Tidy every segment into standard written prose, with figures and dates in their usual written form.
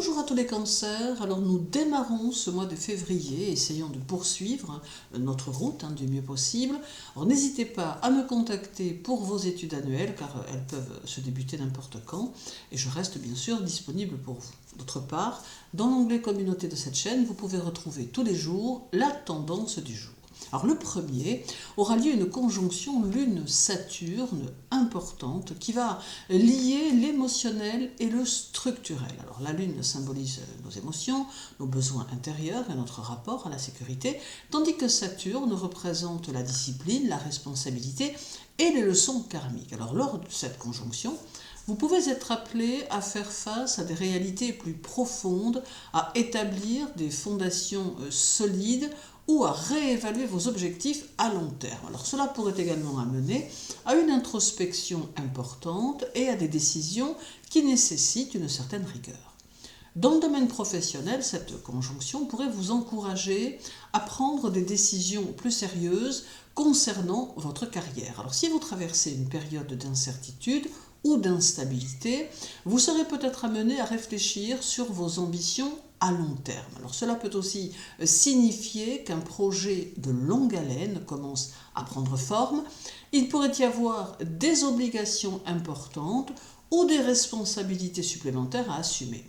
Bonjour à tous les cancers, alors nous démarrons ce mois de février, essayons de poursuivre notre route du mieux possible. Alors n'hésitez pas à me contacter pour vos études annuelles car elles peuvent se débuter n'importe quand et je reste bien sûr disponible pour vous. D'autre part, dans l'onglet communauté de cette chaîne, vous pouvez retrouver tous les jours la tendance du jour. Alors le premier aura lieu une conjonction Lune-Saturne importante qui va lier l'émotionnel et le structurel. Alors la Lune symbolise nos émotions, nos besoins intérieurs et notre rapport à la sécurité, tandis que Saturne représente la discipline, la responsabilité et les leçons karmiques. Alors lors de cette conjonction, vous pouvez être appelé à faire face à des réalités plus profondes, à établir des fondations solides ou à réévaluer vos objectifs à long terme. Alors cela pourrait également amener à une introspection importante et à des décisions qui nécessitent une certaine rigueur. Dans le domaine professionnel, cette conjonction pourrait vous encourager à prendre des décisions plus sérieuses concernant votre carrière. Alors si vous traversez une période d'incertitude ou d'instabilité, vous serez peut-être amené à réfléchir sur vos ambitions à long terme. Alors cela peut aussi signifier qu'un projet de longue haleine commence à prendre forme. Il pourrait y avoir des obligations importantes ou des responsabilités supplémentaires à assumer.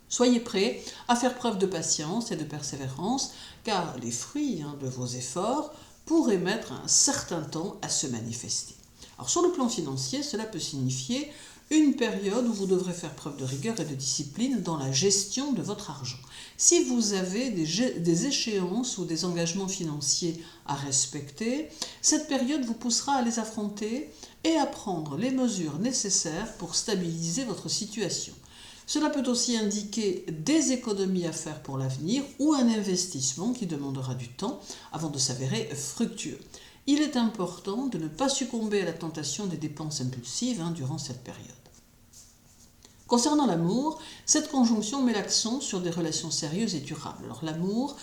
Soyez prêts à faire preuve de patience et de persévérance car les fruits de vos efforts pourraient mettre un certain temps à se manifester. Alors sur le plan financier, cela peut signifier une période où vous devrez faire preuve de rigueur et de discipline dans la gestion de votre argent. Si vous avez des échéances ou des engagements financiers à respecter, cette période vous poussera à les affronter et à prendre les mesures nécessaires pour stabiliser votre situation. Cela peut aussi indiquer des économies à faire pour l'avenir ou un investissement qui demandera du temps avant de s'avérer fructueux. Il est important de ne pas succomber à la tentation des dépenses impulsives durant cette période. Concernant l'amour, cette conjonction met l'accent sur des relations sérieuses et durables. Alors l'amour,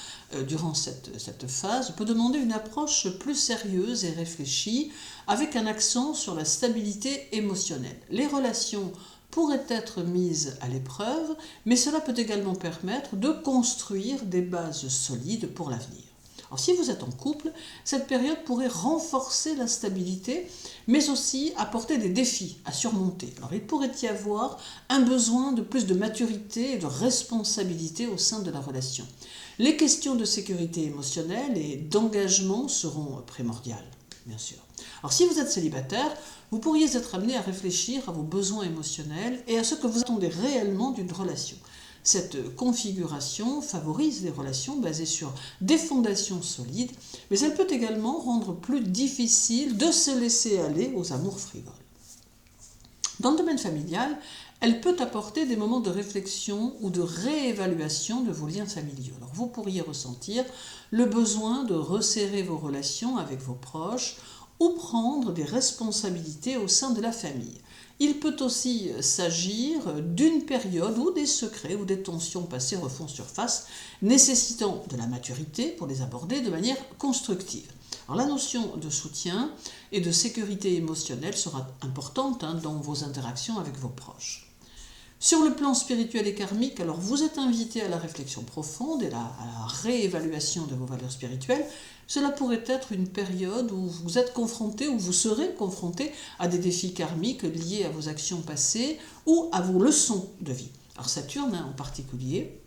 durant cette phase, peut demander une approche plus sérieuse et réfléchie, avec un accent sur la stabilité émotionnelle. Les relations pourraient être mises à l'épreuve, mais cela peut également permettre de construire des bases solides pour l'avenir. Alors, si vous êtes en couple, cette période pourrait renforcer la stabilité, mais aussi apporter des défis à surmonter. Alors, il pourrait y avoir un besoin de plus de maturité et de responsabilité au sein de la relation. Les questions de sécurité émotionnelle et d'engagement seront primordiales, bien sûr. Alors, si vous êtes célibataire, vous pourriez être amené à réfléchir à vos besoins émotionnels et à ce que vous attendez réellement d'une relation. Cette configuration favorise les relations basées sur des fondations solides, mais elle peut également rendre plus difficile de se laisser aller aux amours frivoles. Dans le domaine familial, elle peut apporter des moments de réflexion ou de réévaluation de vos liens familiaux. Alors vous pourriez ressentir le besoin de resserrer vos relations avec vos proches ou prendre des responsabilités au sein de la famille. Il peut aussi s'agir d'une période où des secrets ou des tensions passées refont surface, nécessitant de la maturité pour les aborder de manière constructive. Alors, la notion de soutien et de sécurité émotionnelle sera importante dans vos interactions avec vos proches. Sur le plan spirituel et karmique, alors vous êtes invité à la réflexion profonde et à la réévaluation de vos valeurs spirituelles. Cela pourrait être une période où vous êtes confronté ou vous serez confronté à des défis karmiques liés à vos actions passées ou à vos leçons de vie. Alors Saturne en particulier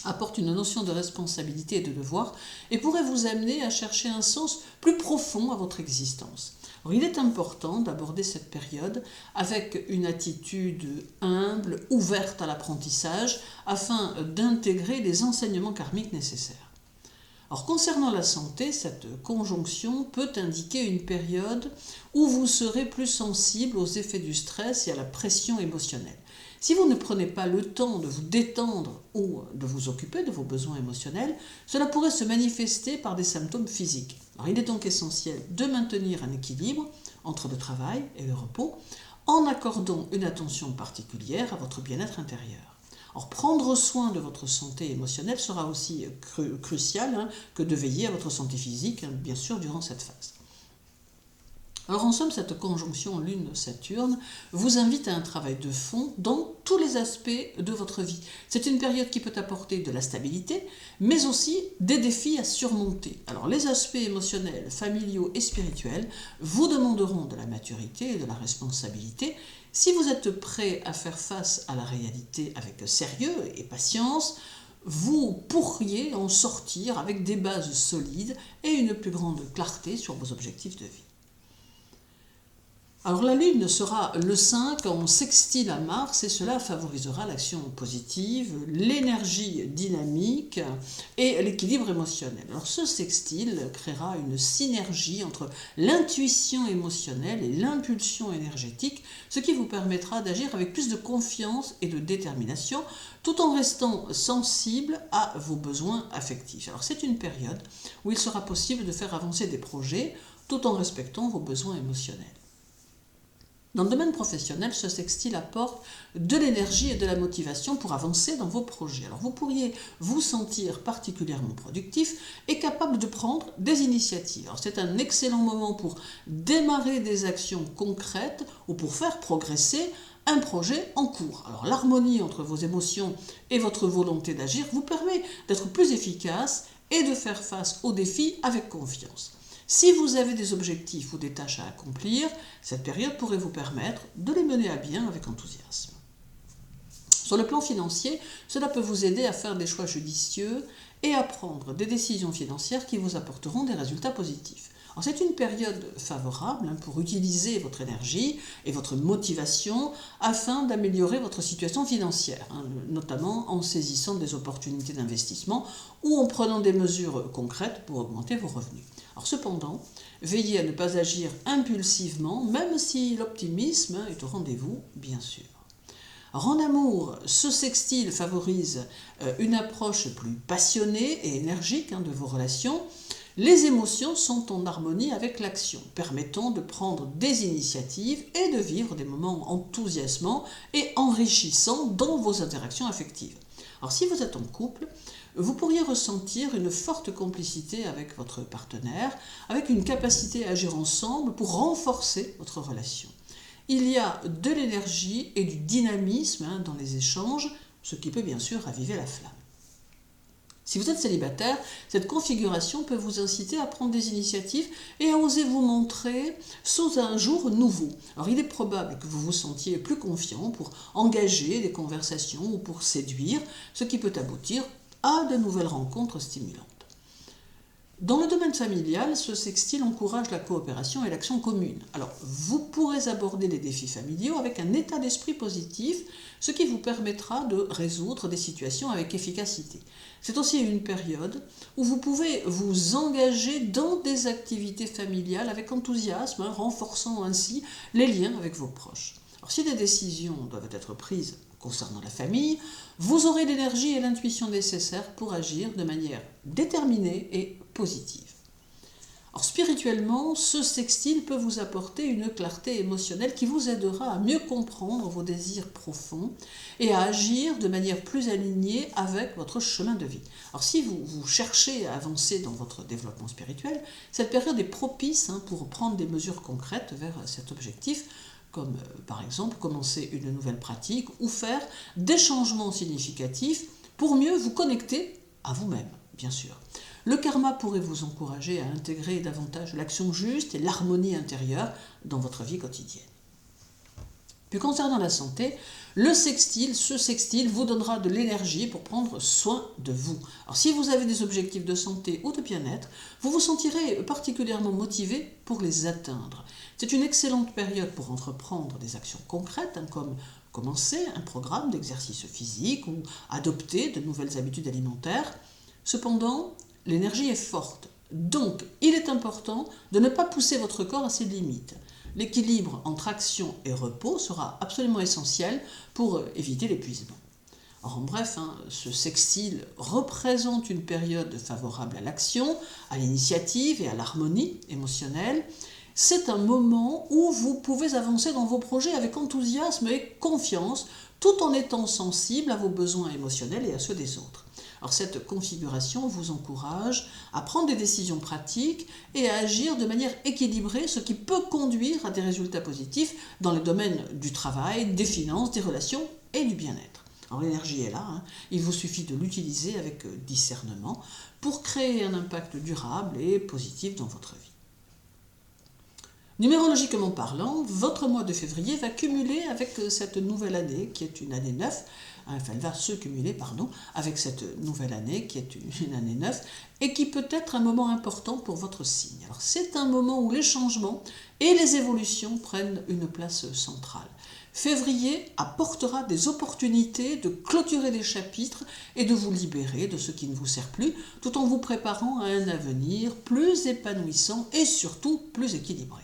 apporte une notion de responsabilité et de devoir et pourrait vous amener à chercher un sens plus profond à votre existence. Alors, il est important d'aborder cette période avec une attitude humble, ouverte à l'apprentissage, afin d'intégrer les enseignements karmiques nécessaires. Alors, concernant la santé, cette conjonction peut indiquer une période où vous serez plus sensible aux effets du stress et à la pression émotionnelle. Si vous ne prenez pas le temps de vous détendre ou de vous occuper de vos besoins émotionnels, cela pourrait se manifester par des symptômes physiques. Alors, il est donc essentiel de maintenir un équilibre entre le travail et le repos en accordant une attention particulière à votre bien-être intérieur. Alors, prendre soin de votre santé émotionnelle sera aussi crucial que de veiller à votre santé physique, bien sûr, durant cette phase. Alors en somme, cette conjonction Lune-Saturne vous invite à un travail de fond dans tous les aspects de votre vie. C'est une période qui peut apporter de la stabilité, mais aussi des défis à surmonter. Alors les aspects émotionnels, familiaux et spirituels vous demanderont de la maturité et de la responsabilité. Si vous êtes prêt à faire face à la réalité avec sérieux et patience, vous pourriez en sortir avec des bases solides et une plus grande clarté sur vos objectifs de vie. Alors la Lune sera le 5 en sextile à Mars et cela favorisera l'action positive, l'énergie dynamique et l'équilibre émotionnel. Alors ce sextile créera une synergie entre l'intuition émotionnelle et l'impulsion énergétique, ce qui vous permettra d'agir avec plus de confiance et de détermination tout en restant sensible à vos besoins affectifs. Alors c'est une période où il sera possible de faire avancer des projets tout en respectant vos besoins émotionnels. Dans le domaine professionnel, ce sextile apporte de l'énergie et de la motivation pour avancer dans vos projets. Alors vous pourriez vous sentir particulièrement productif et capable de prendre des initiatives. Alors c'est un excellent moment pour démarrer des actions concrètes ou pour faire progresser un projet en cours. Alors l'harmonie entre vos émotions et votre volonté d'agir vous permet d'être plus efficace et de faire face aux défis avec confiance. Si vous avez des objectifs ou des tâches à accomplir, cette période pourrait vous permettre de les mener à bien avec enthousiasme. Sur le plan financier, cela peut vous aider à faire des choix judicieux et à prendre des décisions financières qui vous apporteront des résultats positifs. Alors, c'est une période favorable pour utiliser votre énergie et votre motivation afin d'améliorer votre situation financière, notamment en saisissant des opportunités d'investissement ou en prenant des mesures concrètes pour augmenter vos revenus. Alors, cependant, veillez à ne pas agir impulsivement, même si l'optimisme est au rendez-vous, bien sûr. Alors, en amour, ce sextile favorise une approche plus passionnée et énergique de vos relations. Les émotions sont en harmonie avec l'action, permettant de prendre des initiatives et de vivre des moments enthousiasmants et enrichissants dans vos interactions affectives. Alors si vous êtes en couple, vous pourriez ressentir une forte complicité avec votre partenaire, avec une capacité à agir ensemble pour renforcer votre relation. Il y a de l'énergie et du dynamisme dans les échanges, ce qui peut bien sûr raviver la flamme. Si vous êtes célibataire, cette configuration peut vous inciter à prendre des initiatives et à oser vous montrer sous un jour nouveau. Alors il est probable que vous vous sentiez plus confiant pour engager des conversations ou pour séduire, ce qui peut aboutir à de nouvelles rencontres stimulantes. Dans le domaine familial, ce sextile encourage la coopération et l'action commune. Alors, vous pourrez aborder les défis familiaux avec un état d'esprit positif, ce qui vous permettra de résoudre des situations avec efficacité. C'est aussi une période où vous pouvez vous engager dans des activités familiales avec enthousiasme, renforçant ainsi les liens avec vos proches. Alors, si des décisions doivent être prises concernant la famille, vous aurez l'énergie et l'intuition nécessaires pour agir de manière déterminée et positive. Alors, spirituellement, ce sextile peut vous apporter une clarté émotionnelle qui vous aidera à mieux comprendre vos désirs profonds et à agir de manière plus alignée avec votre chemin de vie. Alors si vous cherchez à avancer dans votre développement spirituel, cette période est propice pour prendre des mesures concrètes vers cet objectif, comme par exemple commencer une nouvelle pratique ou faire des changements significatifs pour mieux vous connecter à vous-même, bien sûr. Le karma pourrait vous encourager à intégrer davantage l'action juste et l'harmonie intérieure dans votre vie quotidienne. Puis concernant la santé, ce sextile vous donnera de l'énergie pour prendre soin de vous. Alors si vous avez des objectifs de santé ou de bien-être, vous vous sentirez particulièrement motivé pour les atteindre. C'est une excellente période pour entreprendre des actions concrètes, comme commencer un programme d'exercice physique ou adopter de nouvelles habitudes alimentaires. Cependant, l'énergie est forte, donc il est important de ne pas pousser votre corps à ses limites. L'équilibre entre action et repos sera absolument essentiel pour éviter l'épuisement. En bref, ce sextile représente une période favorable à l'action, à l'initiative et à l'harmonie émotionnelle. C'est un moment où vous pouvez avancer dans vos projets avec enthousiasme et confiance, tout en étant sensible à vos besoins émotionnels et à ceux des autres. Alors cette configuration vous encourage à prendre des décisions pratiques et à agir de manière équilibrée, ce qui peut conduire à des résultats positifs dans les domaines du travail, des finances, des relations et du bien-être. Alors l'énergie est là, il vous suffit de l'utiliser avec discernement pour créer un impact durable et positif dans votre vie. Numérologiquement parlant, votre mois de février va cumuler avec cette nouvelle année qui est une année 9, enfin elle va se cumuler avec cette nouvelle année qui est une année 9 et qui peut être un moment important pour votre signe. Alors c'est un moment où les changements et les évolutions prennent une place centrale. Février apportera des opportunités de clôturer des chapitres et de vous libérer de ce qui ne vous sert plus, tout en vous préparant à un avenir plus épanouissant et surtout plus équilibré.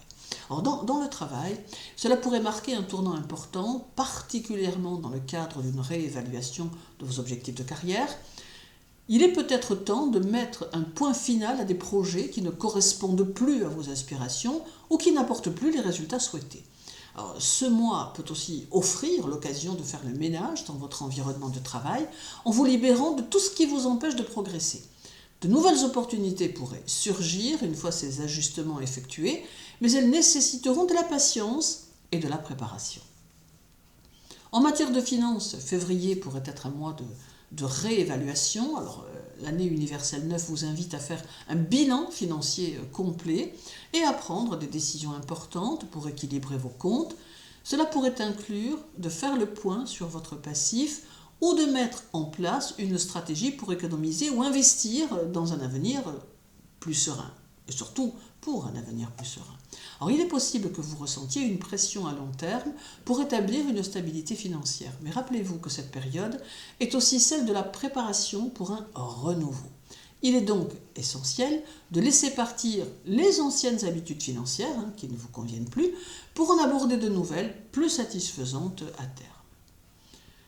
Alors dans le travail, cela pourrait marquer un tournant important, particulièrement dans le cadre d'une réévaluation de vos objectifs de carrière. Il est peut-être temps de mettre un point final à des projets qui ne correspondent plus à vos aspirations ou qui n'apportent plus les résultats souhaités. Alors, ce mois peut aussi offrir l'occasion de faire le ménage dans votre environnement de travail en vous libérant de tout ce qui vous empêche de progresser. De nouvelles opportunités pourraient surgir une fois ces ajustements effectués, mais elles nécessiteront de la patience et de la préparation. En matière de finances, février pourrait être un mois de réévaluation. Alors, l'année universelle 9 vous invite à faire un bilan financier complet et à prendre des décisions importantes pour équilibrer vos comptes. Cela pourrait inclure de faire le point sur votre passif ou de mettre en place une stratégie pour économiser ou investir dans un avenir plus serein, et surtout pour un avenir plus serein. Alors il est possible que vous ressentiez une pression à long terme pour établir une stabilité financière, mais rappelez-vous que cette période est aussi celle de la préparation pour un renouveau. Il est donc essentiel de laisser partir les anciennes habitudes financières qui ne vous conviennent plus pour en aborder de nouvelles plus satisfaisantes à terme.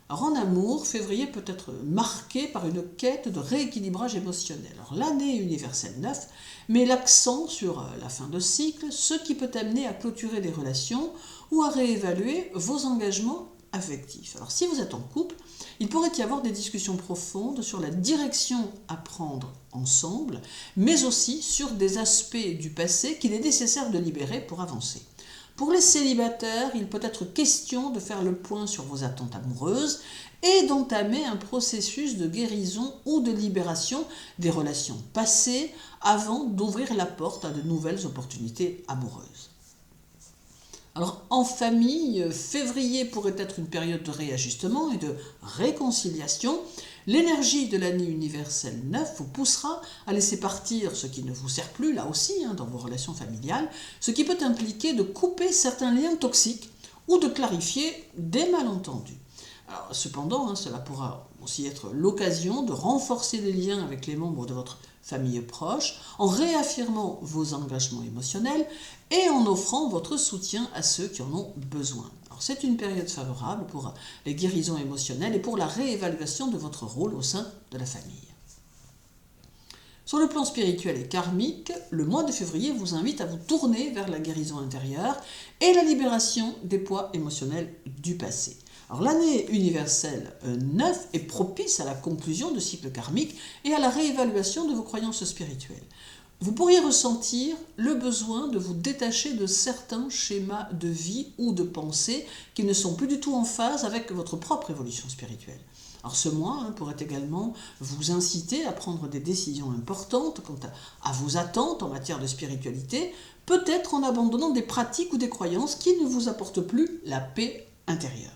Alors en amour, février peut être marqué par une quête de rééquilibrage émotionnel. Alors l'année universelle 9 met l'accent sur la fin de cycle, ce qui peut amener à clôturer des relations ou à réévaluer vos engagements affectifs. Alors si vous êtes en couple, il pourrait y avoir des discussions profondes sur la direction à prendre ensemble, mais aussi sur des aspects du passé qu'il est nécessaire de libérer pour avancer. Pour les célibataires, il peut être question de faire le point sur vos attentes amoureuses et d'entamer un processus de guérison ou de libération des relations passées avant d'ouvrir la porte à de nouvelles opportunités amoureuses. Alors en famille, février pourrait être une période de réajustement et de réconciliation. L'énergie de l'année universelle 9 vous poussera à laisser partir ce qui ne vous sert plus, là aussi, dans vos relations familiales, ce qui peut impliquer de couper certains liens toxiques ou de clarifier des malentendus. Alors, cependant, cela pourra aussi être l'occasion de renforcer les liens avec les membres de votre famille proche, en réaffirmant vos engagements émotionnels et en offrant votre soutien à ceux qui en ont besoin. Alors, c'est une période favorable pour les guérisons émotionnelles et pour la réévaluation de votre rôle au sein de la famille. Sur le plan spirituel et karmique, le mois de février vous invite à vous tourner vers la guérison intérieure et la libération des poids émotionnels du passé. Alors, l'année universelle 9 est propice à la conclusion de cycles karmiques et à la réévaluation de vos croyances spirituelles. Vous pourriez ressentir le besoin de vous détacher de certains schémas de vie ou de pensée qui ne sont plus du tout en phase avec votre propre évolution spirituelle. Alors ce mois pourrait également vous inciter à prendre des décisions importantes quant à vos attentes en matière de spiritualité, peut-être en abandonnant des pratiques ou des croyances qui ne vous apportent plus la paix intérieure.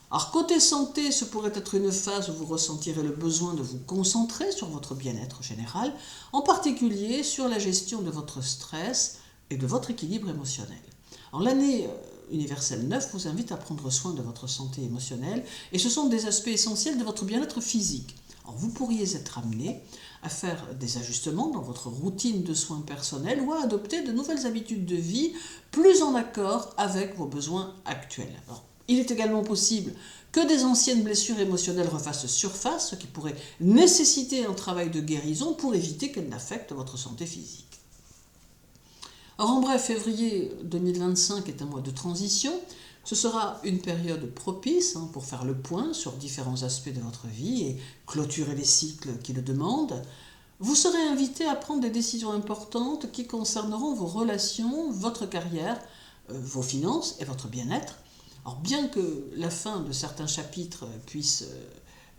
Alors côté santé, ce pourrait être une phase où vous ressentirez le besoin de vous concentrer sur votre bien-être général, en particulier sur la gestion de votre stress et de votre équilibre émotionnel. Alors l'année universelle 9 vous invite à prendre soin de votre santé émotionnelle et ce sont des aspects essentiels de votre bien-être physique. Alors vous pourriez être amené à faire des ajustements dans votre routine de soins personnels ou à adopter de nouvelles habitudes de vie plus en accord avec vos besoins actuels. Alors, il est également possible que des anciennes blessures émotionnelles refassent surface, ce qui pourrait nécessiter un travail de guérison pour éviter qu'elles n'affectent votre santé physique. Alors en bref, février 2025 est un mois de transition. Ce sera une période propice pour faire le point sur différents aspects de votre vie et clôturer les cycles qui le demandent. Vous serez invité à prendre des décisions importantes qui concerneront vos relations, votre carrière, vos finances et votre bien-être. Alors bien que la fin de certains chapitres puisse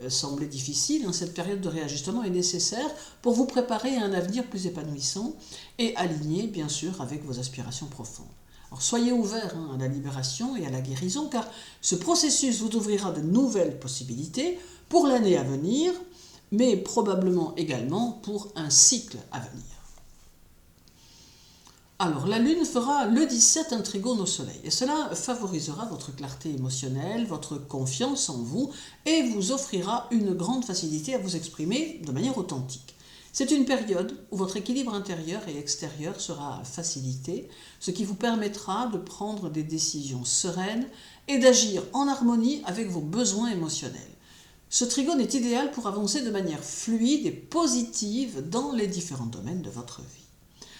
sembler difficile, cette période de réajustement est nécessaire pour vous préparer à un avenir plus épanouissant et aligné bien sûr avec vos aspirations profondes. Alors soyez ouverts à la libération et à la guérison car ce processus vous ouvrira de nouvelles possibilités pour l'année à venir, mais probablement également pour un cycle à venir. Alors, la Lune fera le 17 un trigone au Soleil, et cela favorisera votre clarté émotionnelle, votre confiance en vous, et vous offrira une grande facilité à vous exprimer de manière authentique. C'est une période où votre équilibre intérieur et extérieur sera facilité, ce qui vous permettra de prendre des décisions sereines et d'agir en harmonie avec vos besoins émotionnels. Ce trigone est idéal pour avancer de manière fluide et positive dans les différents domaines de votre vie.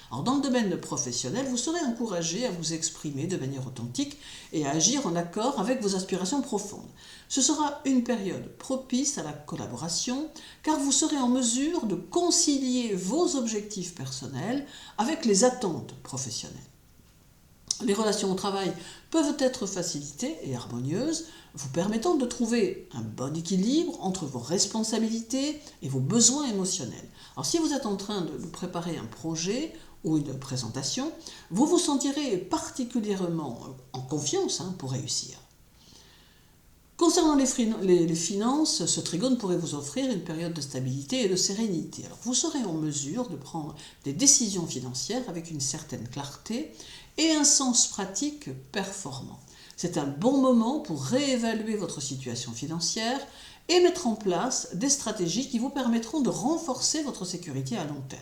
Alors, dans le domaine professionnel, vous serez encouragé à vous exprimer de manière authentique et à agir en accord avec vos aspirations profondes. Ce sera une période propice à la collaboration car vous serez en mesure de concilier vos objectifs personnels avec les attentes professionnelles. Les relations au travail peuvent être facilitées et harmonieuses, vous permettant de trouver un bon équilibre entre vos responsabilités et vos besoins émotionnels. Alors, si vous êtes en train de préparer un projet ou une présentation, vous vous sentirez particulièrement en confiance pour réussir. Concernant les finances, ce trigone pourrait vous offrir une période de stabilité et de sérénité. Alors, vous serez en mesure de prendre des décisions financières avec une certaine clarté et un sens pratique performant. C'est un bon moment pour réévaluer votre situation financière et mettre en place des stratégies qui vous permettront de renforcer votre sécurité à long terme.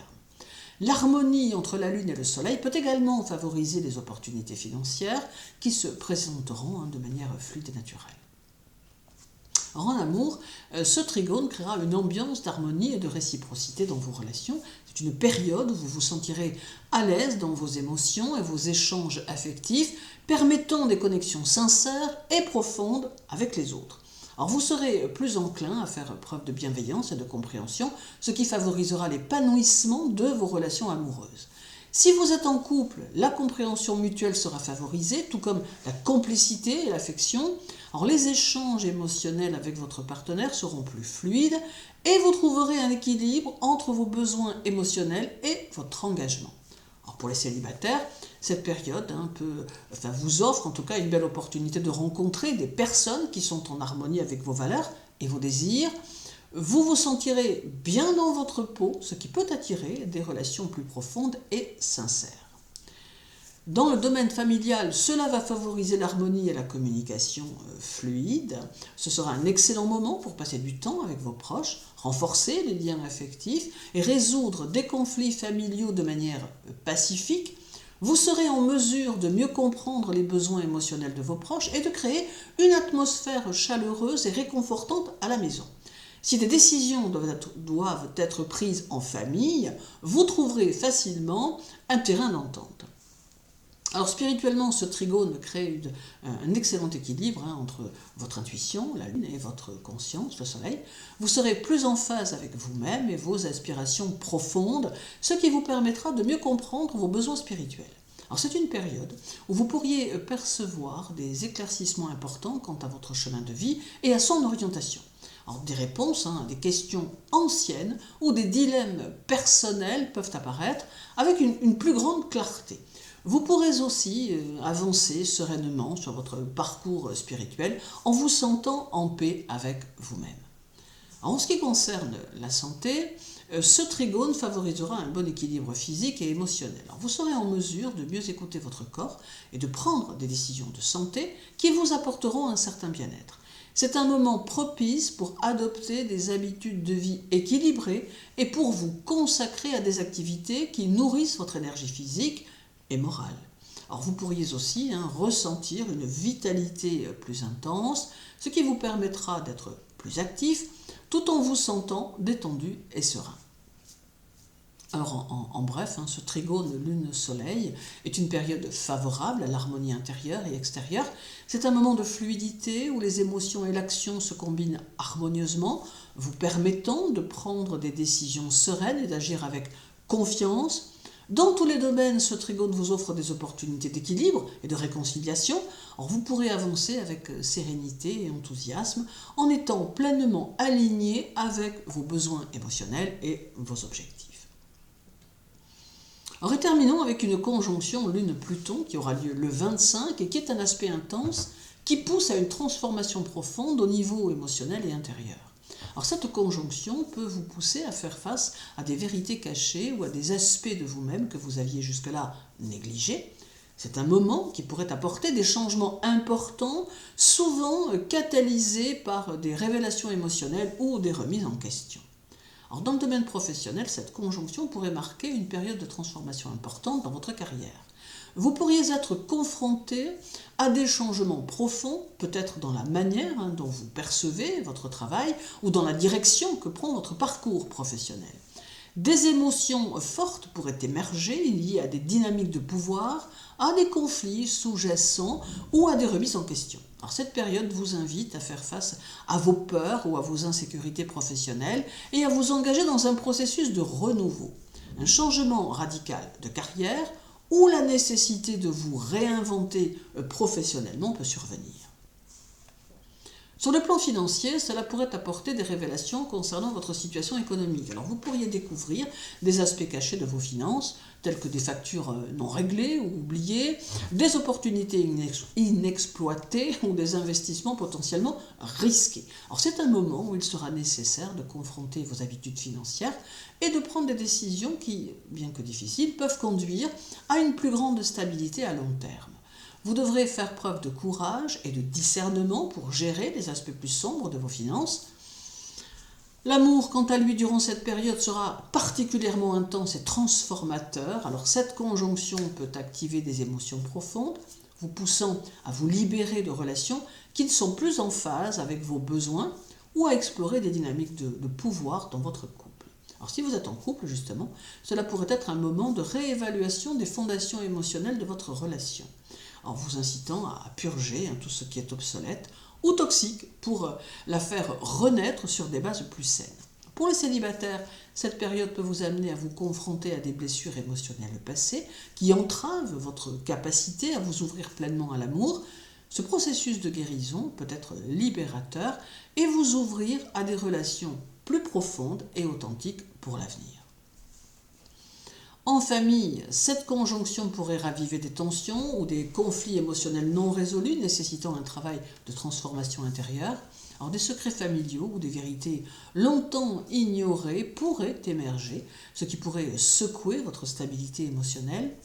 L'harmonie entre la Lune et le Soleil peut également favoriser les opportunités financières qui se présenteront de manière fluide et naturelle. Alors, en amour, ce trigone créera une ambiance d'harmonie et de réciprocité dans vos relations. C'est une période où vous vous sentirez à l'aise dans vos émotions et vos échanges affectifs, permettant des connexions sincères et profondes avec les autres. Alors, vous serez plus enclin à faire preuve de bienveillance et de compréhension, ce qui favorisera l'épanouissement de vos relations amoureuses. Si vous êtes en couple, la compréhension mutuelle sera favorisée, tout comme la complicité et l'affection. Alors, les échanges émotionnels avec votre partenaire seront plus fluides et vous trouverez un équilibre entre vos besoins émotionnels et votre engagement. Alors, pour les célibataires, cette période vous offre en tout cas une belle opportunité de rencontrer des personnes qui sont en harmonie avec vos valeurs et vos désirs. Vous vous sentirez bien dans votre peau, ce qui peut attirer des relations plus profondes et sincères. Dans le domaine familial, cela va favoriser l'harmonie et la communication fluide. Ce sera un excellent moment pour passer du temps avec vos proches, renforcer les liens affectifs et résoudre des conflits familiaux de manière pacifique. Vous serez en mesure de mieux comprendre les besoins émotionnels de vos proches et de créer une atmosphère chaleureuse et réconfortante à la maison. Si des décisions doivent être prises en famille, vous trouverez facilement un terrain d'entente. Alors, spirituellement, ce trigone crée un excellent équilibre entre votre intuition, la Lune, et votre conscience, le Soleil. Vous serez plus en phase avec vous-même et vos aspirations profondes, ce qui vous permettra de mieux comprendre vos besoins spirituels. Alors, c'est une période où vous pourriez percevoir des éclaircissements importants quant à votre chemin de vie et à son orientation. Alors, des réponses à des questions anciennes ou des dilemmes personnels peuvent apparaître avec une plus grande clarté. Vous pourrez aussi avancer sereinement sur votre parcours spirituel en vous sentant en paix avec vous-même. En ce qui concerne la santé, ce trigone favorisera un bon équilibre physique et émotionnel. Alors, vous serez en mesure de mieux écouter votre corps et de prendre des décisions de santé qui vous apporteront un certain bien-être. C'est un moment propice pour adopter des habitudes de vie équilibrées et pour vous consacrer à des activités qui nourrissent votre énergie physique et morale. Alors, vous pourriez aussi ressentir une vitalité plus intense, ce qui vous permettra d'être plus actif tout en vous sentant détendu et serein. Alors en bref, ce trigone Lune-Soleil est une période favorable à l'harmonie intérieure et extérieure. C'est un moment de fluidité où les émotions et l'action se combinent harmonieusement, vous permettant de prendre des décisions sereines et d'agir avec confiance. Dans tous les domaines, ce trigone vous offre des opportunités d'équilibre et de réconciliation. Alors vous pourrez avancer avec sérénité et enthousiasme en étant pleinement aligné avec vos besoins émotionnels et vos objectifs. Alors, et terminons avec une conjonction Lune-Pluton qui aura lieu le 25 et qui est un aspect intense qui pousse à une transformation profonde au niveau émotionnel et intérieur. Alors cette conjonction peut vous pousser à faire face à des vérités cachées ou à des aspects de vous-même que vous aviez jusque-là négligés. C'est un moment qui pourrait apporter des changements importants, souvent catalysés par des révélations émotionnelles ou des remises en question. Alors, dans le domaine professionnel, cette conjonction pourrait marquer une période de transformation importante dans votre carrière. Vous pourriez être confronté à des changements profonds, peut-être dans la manière dont vous percevez votre travail ou dans la direction que prend votre parcours professionnel. Des émotions fortes pourraient émerger liées à des dynamiques de pouvoir, à des conflits sous-jacents ou à des remises en question. Alors cette période vous invite à faire face à vos peurs ou à vos insécurités professionnelles et à vous engager dans un processus de renouveau. Un changement radical de carrière ou la nécessité de vous réinventer professionnellement peut survenir. Sur le plan financier, cela pourrait apporter des révélations concernant votre situation économique. Alors vous pourriez découvrir des aspects cachés de vos finances, tels que des factures non réglées ou oubliées, des opportunités inexploitées ou des investissements potentiellement risqués. Alors c'est un moment où il sera nécessaire de confronter vos habitudes financières et de prendre des décisions qui, bien que difficiles, peuvent conduire à une plus grande stabilité à long terme. Vous devrez faire preuve de courage et de discernement pour gérer les aspects plus sombres de vos finances. L'amour, quant à lui, durant cette période sera particulièrement intense et transformateur. Alors cette conjonction peut activer des émotions profondes, vous poussant à vous libérer de relations qui ne sont plus en phase avec vos besoins ou à explorer des dynamiques de pouvoir dans votre couple. Alors si vous êtes en couple, justement, cela pourrait être un moment de réévaluation des fondations émotionnelles de votre relation, en vous incitant à purger tout ce qui est obsolète ou toxique pour la faire renaître sur des bases plus saines. Pour les célibataires, cette période peut vous amener à vous confronter à des blessures émotionnelles passées qui entravent votre capacité à vous ouvrir pleinement à l'amour. Ce processus de guérison peut être libérateur et vous ouvrir à des relations plus profondes et authentiques pour l'avenir. En famille, cette conjonction pourrait raviver des tensions ou des conflits émotionnels non résolus nécessitant un travail de transformation intérieure. Alors, des secrets familiaux ou des vérités longtemps ignorées pourraient émerger, ce qui pourrait secouer votre stabilité émotionnelle.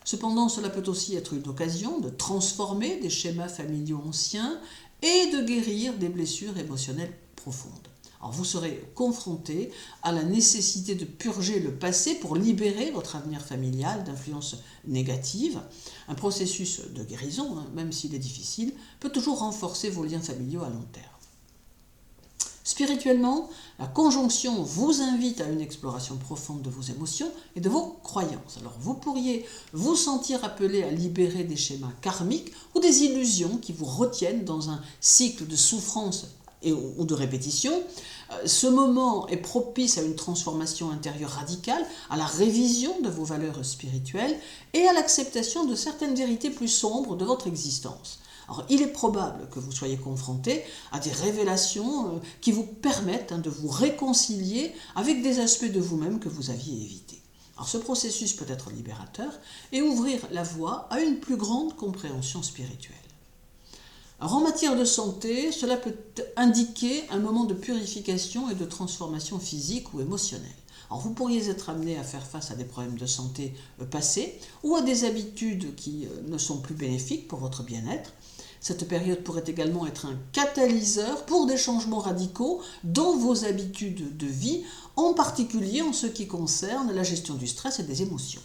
Cependant, cela peut aussi être une occasion de transformer des schémas familiaux anciens et de guérir des blessures émotionnelles profondes. Alors vous serez confronté à la nécessité de purger le passé pour libérer votre avenir familial d'influences négatives. Un processus de guérison, même s'il est difficile, peut toujours renforcer vos liens familiaux à long terme. Spirituellement, la conjonction vous invite à une exploration profonde de vos émotions et de vos croyances. Alors vous pourriez vous sentir appelé à libérer des schémas karmiques ou des illusions qui vous retiennent dans un cycle de souffrance ou de répétition. Ce moment est propice à une transformation intérieure radicale, à la révision de vos valeurs spirituelles et à l'acceptation de certaines vérités plus sombres de votre existence. Alors, il est probable que vous soyez confronté à des révélations qui vous permettent de vous réconcilier avec des aspects de vous-même que vous aviez évités. Alors, ce processus peut être libérateur et ouvrir la voie à une plus grande compréhension spirituelle. Alors, en matière de santé, cela peut indiquer un moment de purification et de transformation physique ou émotionnelle. Alors, vous pourriez être amené à faire face à des problèmes de santé passés ou à des habitudes qui ne sont plus bénéfiques pour votre bien-être. Cette période pourrait également être un catalyseur pour des changements radicaux dans vos habitudes de vie, en particulier en ce qui concerne la gestion du stress et des émotions.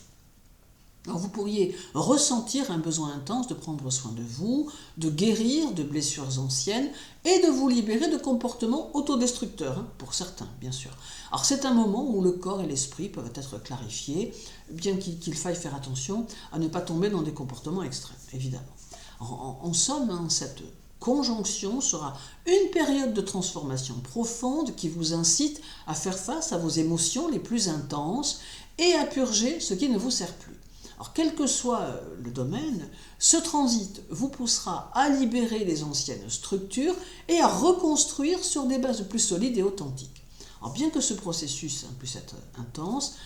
Alors vous pourriez ressentir un besoin intense de prendre soin de vous, de guérir de blessures anciennes et de vous libérer de comportements autodestructeurs, pour certains bien sûr. Alors c'est un moment où le corps et l'esprit peuvent être clarifiés, bien qu'il faille faire attention à ne pas tomber dans des comportements extrêmes, évidemment. En somme, cette conjonction sera une période de transformation profonde qui vous incite à faire face à vos émotions les plus intenses et à purger ce qui ne vous sert plus. Alors, quel que soit le domaine, ce transit vous poussera à libérer les anciennes structures et à reconstruire sur des bases plus solides et authentiques. Alors, bien que ce processus puisse être intense,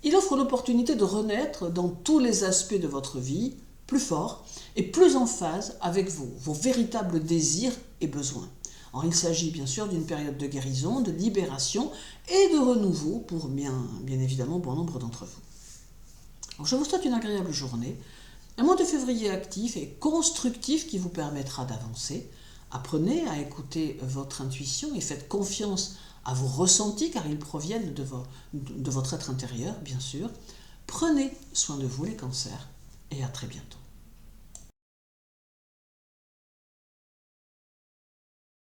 il offre l'opportunité de renaître dans tous les aspects de votre vie, plus fort et plus en phase avec vos véritables désirs et besoins. Alors, il s'agit bien sûr d'une période de guérison, de libération et de renouveau pour bien évidemment bon nombre d'entre vous. Alors, je vous souhaite une agréable journée, un mois de février actif et constructif qui vous permettra d'avancer. Apprenez à écouter votre intuition et faites confiance à vos ressentis car ils proviennent de votre être intérieur, bien sûr. Prenez soin de vous les cancers et à très bientôt.